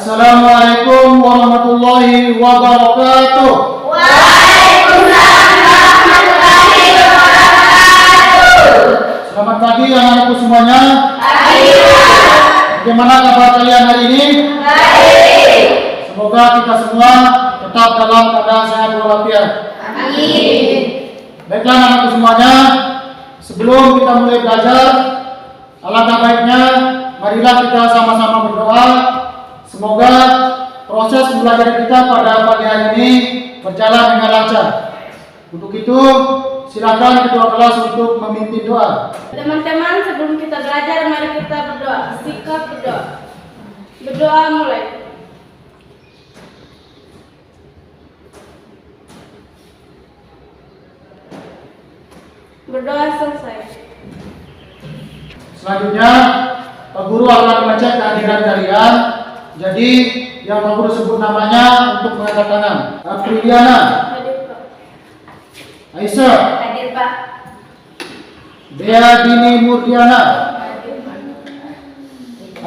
Assalamualaikum warahmatullahi wabarakatuh. Waalaikumsalam warahmatullahi wabarakatuh. Selamat pagi anak-anakku semuanya. Pagi. Bagaimana kabar kalian hari ini? Baik. Semoga kita semua tetap dalam keadaan sehat walafiat. Amin. Baiklah anak-anakku semuanya, sebelum kita mulai belajar, alangkah baiknya marilah kita sama-sama berdoa. Semoga proses belajar kita pada pagi hari ini berjalan dengan lancar. Untuk itu, silakan ketua kelas untuk memimpin doa. Teman-teman, sebelum kita belajar, mari kita berdoa. Sikap berdoa. Berdoa mulai. Berdoa selesai. Selanjutnya, Pak Guru akan mengecek kehadiran kalian. Jadi, yang Pak Guru sebut namanya untuk mengangkat tangan. Apriliana, Hadir Pak. Aisyah, Hadir Pak. Dea Dini Murdiana, Hadir Pak.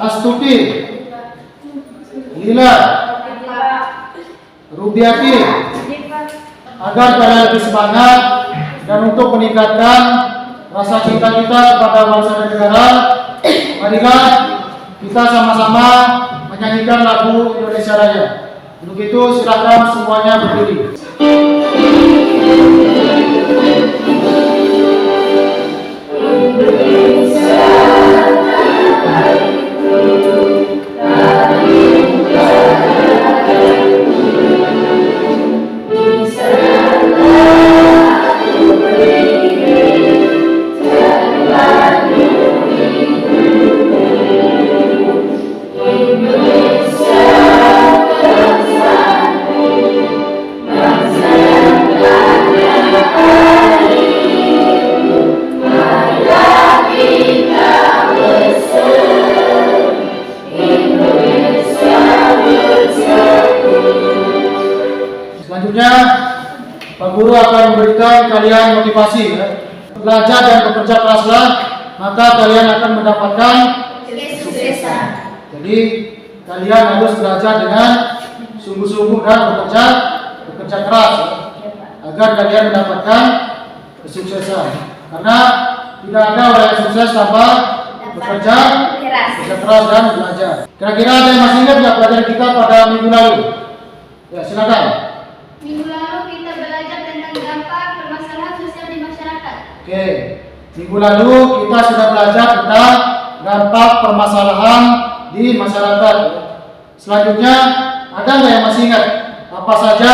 Astuti, Lila, Hadir Pak. Rubiati. Hadir Pak. Agar kalian lebih semangat dan untuk meningkatkan rasa cinta kita kepada bangsa dan negara, marilah kita sama-sama menyanyikan lagu Indonesia Raya. Untuk itu silakan semuanya berdiri. Selanjutnya, Pak Guru akan memberikan kalian motivasi. Belajar dan bekerja keraslah, maka kalian akan mendapatkan Kesuksesan. Jadi kalian harus belajar dengan sungguh-sungguh dan bekerja keras agar kalian mendapatkan kesuksesan. Karena tidak ada orang yang sukses tanpa bekerja keras dan belajar. Kira-kira ada yang masih ingat nggak pelajaran kita pada minggu lalu? Ya, silakan. Minggu lalu kita belajar tentang dampak permasalahan sosial di masyarakat. Oke, minggu lalu kita sudah belajar tentang dampak permasalahan di masyarakat. Selanjutnya, ada nggak yang masih ingat apa saja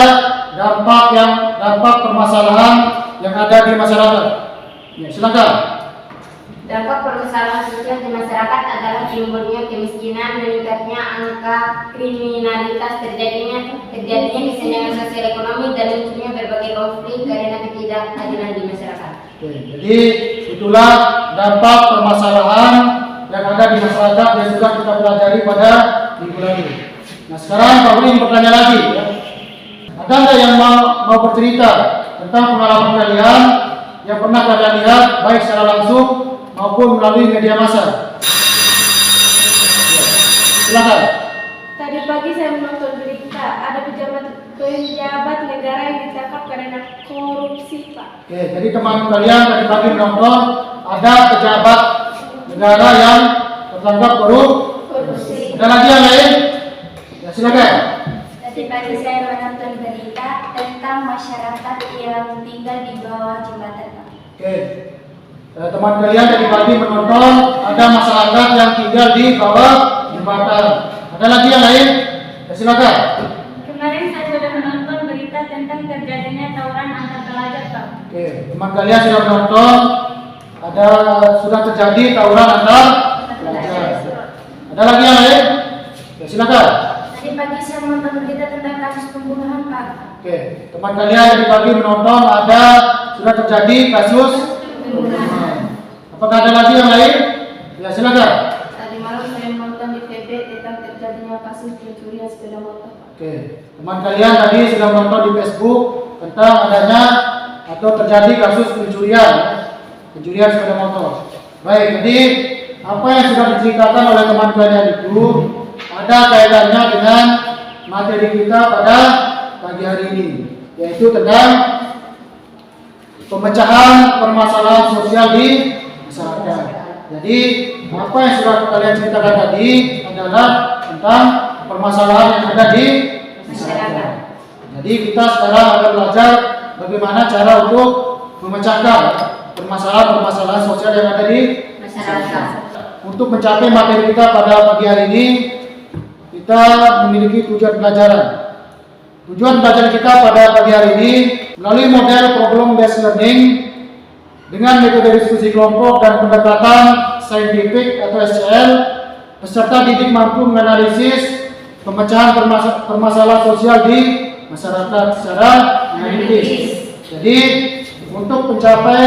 dampak permasalahan yang ada di masyarakat? Ya, silakan. Dampak permasalahan sosial di masyarakat adalah timbulnya kemiskinan, meningkatnya angka kriminalitas, terjadinya kesenjangan sosial ekonomi, dan munculnya berbagai konflik karena ketidakadilan di masyarakat. Oke, jadi itulah dampak permasalahan yang ada di masyarakat yang sudah kita pelajari pada minggu lalu. Nah, sekarang Pak Guru ingin bertanya lagi. Ya. Ada nggak yang mau bercerita tentang pengalaman kalian yang pernah kalian lihat baik secara langsung maupun melalui media massa? Ya, silakan. Tadi pagi saya menonton berita, ada pejabat negara yang ditangkap karena korupsi, Pak. Oke, jadi teman kalian tadi pagi menonton ada pejabat negara yang tertangkap korupsi. Ada lagi yang lain? Ya, silakan. Tadi pagi saya menonton berita tentang masyarakat yang tinggal di bawah jembatan. Oke, teman kalian tadi pagi menonton ada masyarakat yang tinggal di bawah jembatan. Ada lagi yang lain? Ya, silakan. Kemarin saya sudah menonton berita tentang terjadinya tawuran antar pelajar, Pak. Oke, teman kalian sudah menonton sudah terjadi tawuran antar pelajar. Ada lagi yang lain? Ya, silakan. Tadi pagi saya menonton berita tentang kasus pembunuhan, Pak. Oke, teman kalian tadi pagi menonton sudah terjadi kasus pembunuhan. Apakah ada lagi yang lain? Ya, silakan. Tadi malam saya menonton di TV tentang terjadinya kasus pencurian sepeda motor, Pak. Oke, teman kalian tadi sudah menonton di Facebook tentang adanya atau terjadi kasus pencurian sepeda motor. Baik, jadi apa yang sudah diceritakan oleh teman kalian itu ada kaitannya dengan materi kita pada pagi hari ini, yaitu tentang pemecahan permasalahan sosial di masyarakat. Jadi apa yang sudah kalian ceritakan tadi adalah tentang permasalahan yang ada di masyarakat. Jadi kita sekarang akan belajar bagaimana cara untuk memecahkan permasalahan-permasalahan sosial yang ada di Masyarakat. Untuk mencapai materi kita pada pagi hari ini, kita memiliki tujuan pelajaran. Tujuan belajar kita pada pagi hari ini melalui model problem based learning dengan metode diskusi kelompok dan pendekatan saintifik atau SCL, peserta didik mampu menganalisis pemecahan permasalahan sosial di masyarakat secara analitis. Jadi untuk mencapai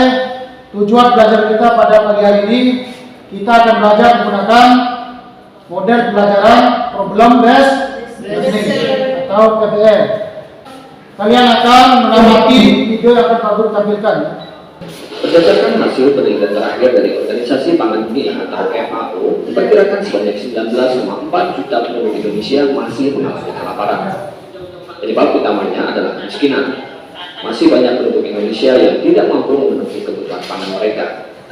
tujuan belajar kita pada pagi hari ini, kita akan belajar menggunakan model pelajaran problem based learning atau PBL. Kalian akan mengamati video yang akan Pak tampilkan. Berdasarkan hasil penelitian terakhir dari Organisasi Pangan Dunia atau FAO, diperkirakan sebanyak 19,4 juta penduduk Indonesia masih mengalami kelaparan. Penyebab utamanya adalah kemiskinan. Masih banyak penduduk Indonesia yang tidak mampu memenuhi kebutuhan pangan mereka,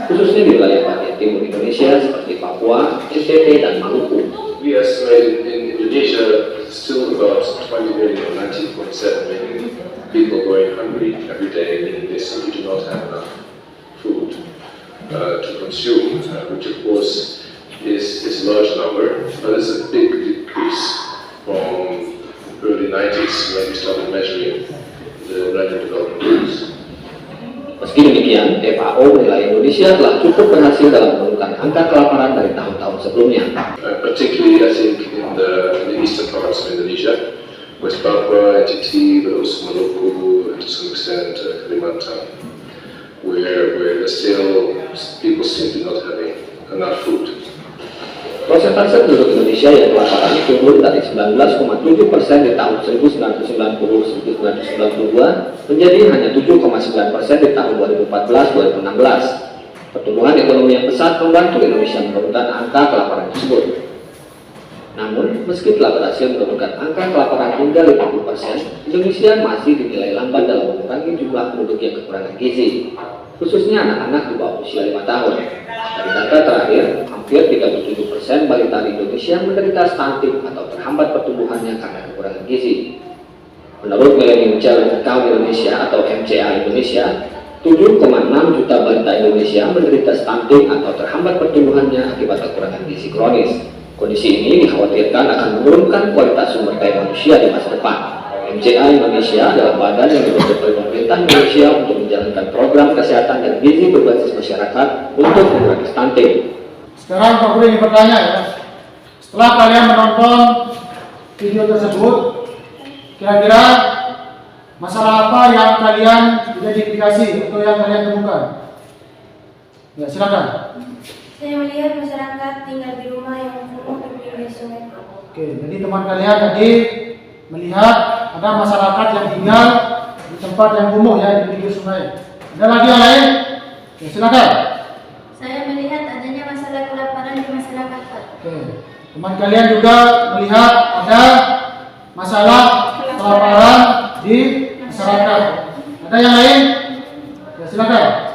khususnya di wilayah bagian timur Indonesia seperti Papua, NTT, dan Maluku. We estimate in Indonesia still about 20 million or 19.7 million people going hungry every day, meaning they simply do not have enough food to consume, which of course is a large number, but it's a big decrease from early 90s when we started measuring the Millennium Development Goals. Meski demikian, FAO menilai Indonesia telah cukup berhasil dalam menurunkan angka kelaparan dari tahun-tahun sebelumnya. Particularly, I think, in the eastern parts of Indonesia, West Papua, NTT, but also Maluku, and to some extent Kalimantan, where there's still people simply not having enough food. Persentase penduduk Indonesia yang kelaparan turun dari 19,7% di tahun 1990-1992 menjadi hanya 7,9% di tahun 2014-2016. Pertumbuhan ekonomi yang pesat membantu Indonesia menurunkan angka kelaparan tersebut. Namun, meski telah berhasil menurunkan angka kelaparan hingga 50%, Indonesia masih dinilai lambat dalam mengurangi jumlah penduduk yang kekurangan gizi, khususnya anak-anak di bawah usia 5 tahun. Dari data terakhir, hampir 37% balita di Indonesia menderita stunting atau terhambat pertumbuhannya karena kekurangan gizi. Menurut Millennium Challenge Account Indonesia atau MCA Indonesia, 7,6 juta balita Indonesia menderita stunting atau terhambat pertumbuhannya akibat kekurangan gizi kronis. Kondisi ini dikhawatirkan akan menurunkan kualitas sumber daya manusia di masa depan. MCA Indonesia adalah badan yang dibentuk oleh pemerintah Indonesia untuk menjalankan program kesehatan dan gizi berbasis masyarakat untuk mengurangi stunting. Sekarang Pak Guru ingin bertanya ya, setelah kalian menonton video tersebut, kira-kira masalah apa yang kalian identifikasi atau yang kalian temukan? Ya, silakan. Saya melihat masyarakat tinggal di rumah yang kumuh di pinggir sungai. Oke, jadi teman kalian tadi melihat ada masyarakat yang tinggal di tempat yang kumuh ya, di pinggir sungai. Ada lagi yang lain? Ya, silakan. Saya melihat adanya masalah kelaparan di masyarakat, Pak. Oke, teman kalian juga melihat ada masalah kelaparan di masyarakat. Ada yang lain? Ya, silakan.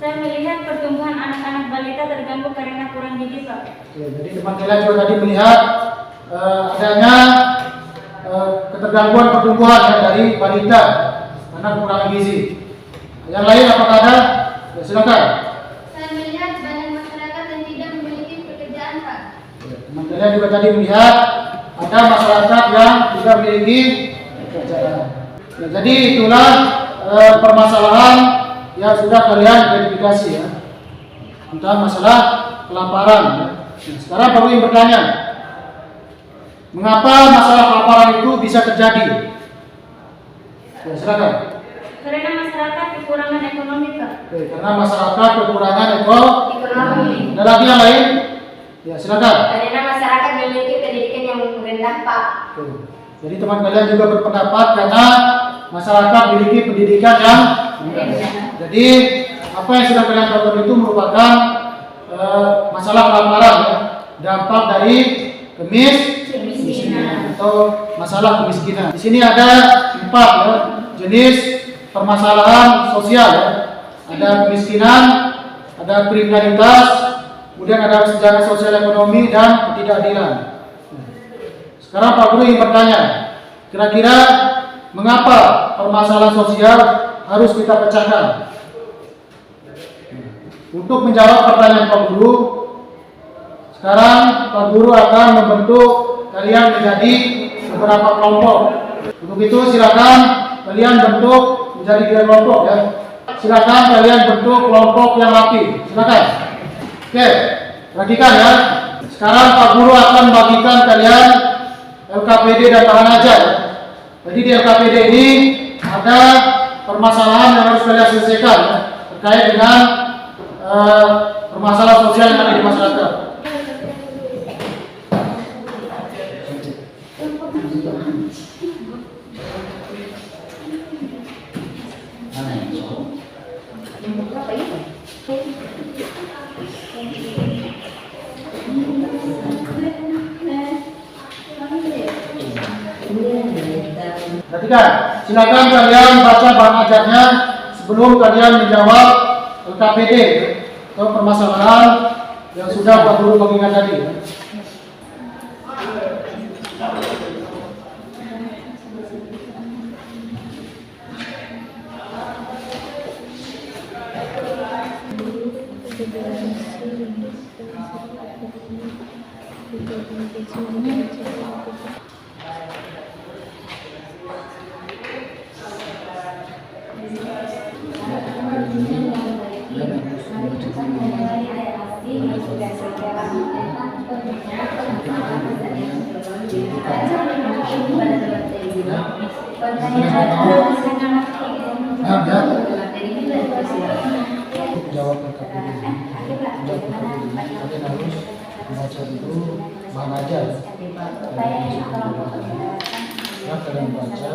Saya melihat pertumbuhan anak-anak balita terganggu karena kurang gizi, Pak. Oke, jadi teman kalian juga tadi melihat adanya ketergangguan pertumbuhan ya, dari balita karena kekurangan gizi. Yang lain apakah ada? Ya, silakan. Saya melihat banyak masyarakat yang tidak memiliki pekerjaan, Pak. Ya, teman kalian juga tadi melihat ada masyarakat yang tidak memiliki pekerjaan. Ya, jadi itulah permasalahan yang sudah kalian identifikasi ya tentang masalah kelaparan. Ya. Nah, sekarang Pak ingin bertanya, mengapa masalah kelaparan itu bisa terjadi? Ya, silakan. Karena masyarakat kekurangan ekonomi, Pak. Oke, karena masyarakat kekurangan ekonomi. Ada lagi yang lain? Ya, silakan. Karena masyarakat memiliki pendidikan yang rendah, Pak. Oke. Jadi teman kalian juga berpendapat karena masyarakat memiliki pendidikan yang rendah. Jadi apa yang sudah kalian tonton itu merupakan masalah kelaparan ya, dampak dari kemiskinan. atau masalah kemiskinan. Di sini ada 4 ya, jenis permasalahan sosial ya. Ada kemiskinan, ada kriminalitas, kemudian ada kesenjangan sosial ekonomi dan ketidakadilan. Sekarang Pak Guru ingin bertanya, kira-kira mengapa permasalahan sosial harus kita pecahkan? Untuk menjawab pertanyaan Pak Guru, sekarang Pak Guru akan membentuk kalian menjadi beberapa kelompok. Untuk itu silakan kalian bentuk menjadi 3 kelompok ya. Silakan kalian bentuk kelompok yang rapi. Silakan. Oke, perhatikan ya. Sekarang Pak Guru akan bagikan kalian LKPD dan bahan ajar. Jadi di LKPD ini ada permasalahan yang harus kalian selesaikan ya, terkait dengan permasalahan sosial yang ada di masyarakat. Perhatikan, silakan kalian baca bahan ajarnya sebelum kalian menjawab LKPD atau permasalahan yang sudah Pak Guru bagikan tadi. Jawab LKPD ini, kalian harus membaca dulu bahan ajar. Kalian baca,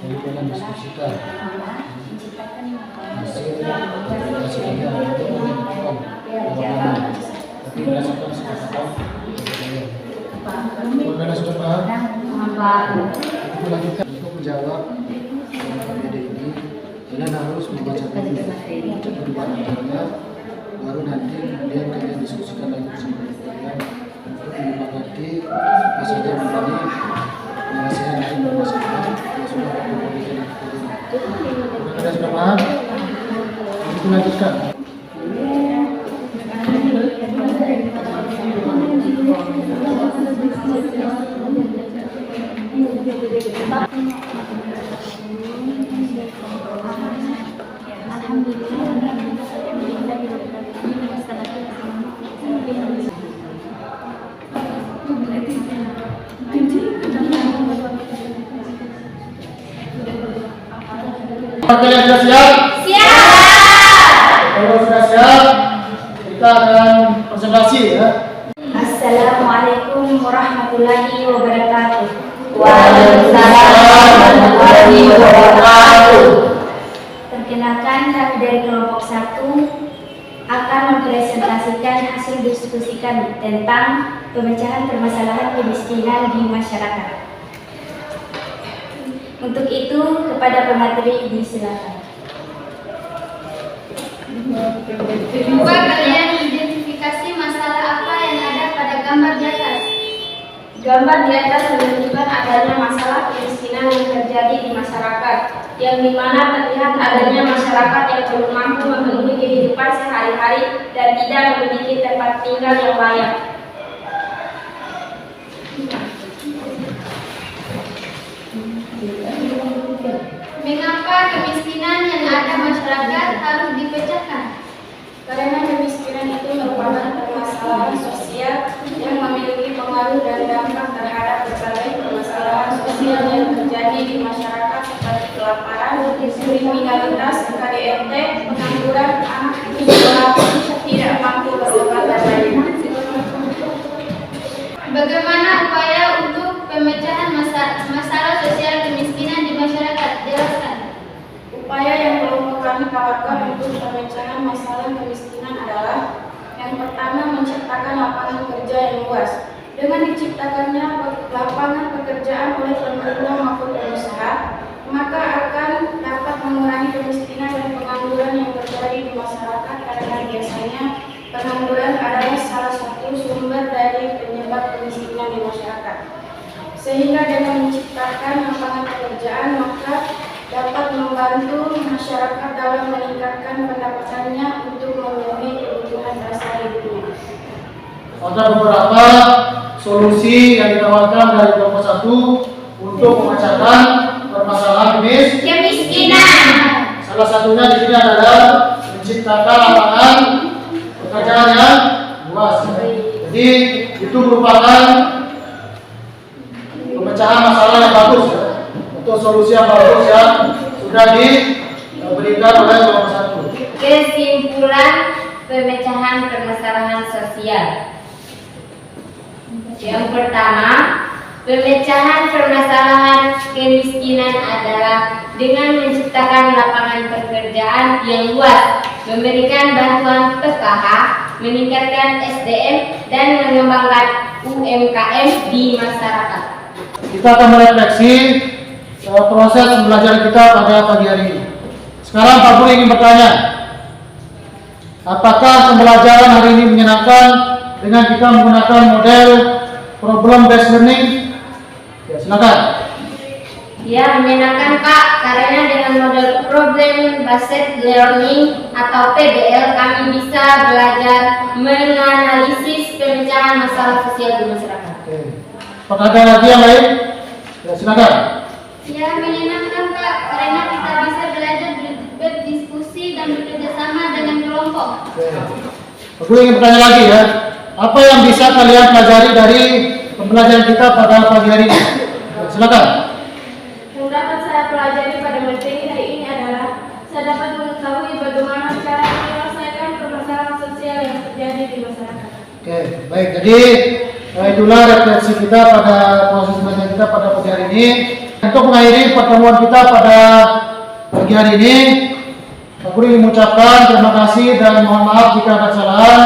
lalu kalian diskusikan hasil kalian itu menentukan tapi berdasarkan kesepakatan kalian. Kalian sudah paham? Itu lanjutkan untuk menjawab LKPD ini. Kalian harus membaca dulu bahan ajarnya, baru nanti kemudian kalian diskusikan lagi bersama kalian untuk menyepakati apa saja menjadi penyelesaian dari permasalahan yang sudah diberikan di LKPD. Kalian sudah paham? Itu lanjutkan. Kalian sudah siap? Siap! Kalau sudah siap, kita akan presentasi ya. Assalamualaikum warahmatullahi wabarakatuh. Waalaikumsalam warahmatullahi wabarakatuh. Perkenalkan, kami dari kelompok 1 akan mempresentasikan hasil diskusi kami tentang pemecahan permasalahan kemiskinan di masyarakat. Untuk itu, kepada pemateri disilakan. Coba kalian identifikasi masalah apa yang ada pada gambar di atas. Gambar di atas menunjukkan adanya masalah kemiskinan yang terjadi di masyarakat, yang dimana terlihat adanya masyarakat yang belum mampu memenuhi kehidupan sehari-hari dan tidak memiliki tempat tinggal yang layak. Mengapa kemiskinan yang ada masyarakat harus dipecahkan? Karena kemiskinan itu merupakan permasalahan sosial yang memiliki pengaruh dan dampak terhadap berbagai permasalahan sosial yang terjadi di masyarakat seperti kelaparan, kriminalitas, KDRT, pengangguran, anak putus sekolah, tidak mampu bersekolah dan lain-lain. Bagaimana upaya untuk pemecahan masalah sosial kemiskinan di masyarakat? Jelaskan. Upaya yang perlu kami tawarkan untuk pemecahan masalah kemiskinan adalah yang pertama, menciptakan lapangan kerja yang luas. Dengan diciptakannya lapangan pekerjaan oleh pemerintah maupun pengusaha, maka akan dapat mengurangi kemiskinan dan pengangguran yang terjadi di masyarakat, karena biasanya pengangguran adalah salah satu sumber dari penyebab kemiskinan di masyarakat. Sehingga dengan menciptakan lapangan pekerjaan, maka dapat membantu masyarakat dalam meningkatkan pendapatannya untuk memenuhi kebutuhan dasar hidupnya. Ada beberapa solusi yang ditawarkan dari kelompok 1 untuk memecahkan permasalahan Kemiskinan. Salah satunya di sini adalah menciptakan lapangan pekerjaan yang luas. Jadi itu merupakan pemecahan masalah yang bagus, ya, untuk solusi yang bagus yang sudah diberikan oleh kelompok 1. Kesimpulan pemecahan permasalahan sosial. Yang pertama, pemecahan permasalahan kemiskinan adalah dengan menciptakan lapangan pekerjaan yang luas, memberikan bantuan PKH, meningkatkan SDM, dan mengembangkan UMKM di masyarakat. Kita akan merefleksi proses pembelajaran kita pada pagi hari ini. Sekarang Pak Guru ingin bertanya, apakah pembelajaran hari ini menyenangkan dengan kita menggunakan model problem based learning? Ya, silakan. Ya, menyenangkan Kak, karena dengan model problem based learning atau PBL kami bisa belajar menganalisis pemecahan masalah sosial di masyarakat. Oke. Apakah ada lagi yang lain? Ya, silakan. Ya, menyenangkan Kak, karena kita bisa belajar berdiskusi dan bekerja sama dengan kelompok. Aku ingin bertanya lagi ya, apa yang bisa kalian pelajari dari pembelajaran kita pada pagi hari ini? Ya, silakan. Yang dapat saya pelajari pada materi hari ini adalah saya dapat mengetahui bagaimana cara menyelesaikan permasalahan sosial yang terjadi di masyarakat. Oke, baik. Jadi itulah refleksi kita pada proses belajar kita pada pagi hari ini. Untuk mengakhiri pertemuan kita pada pagi hari ini, aku ingin mengucapkan terima kasih dan mohon maaf jika ada kesalahan.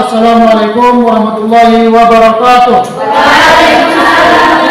Assalamualaikum warahmatullahi wabarakatuh. Waalaikumsalam.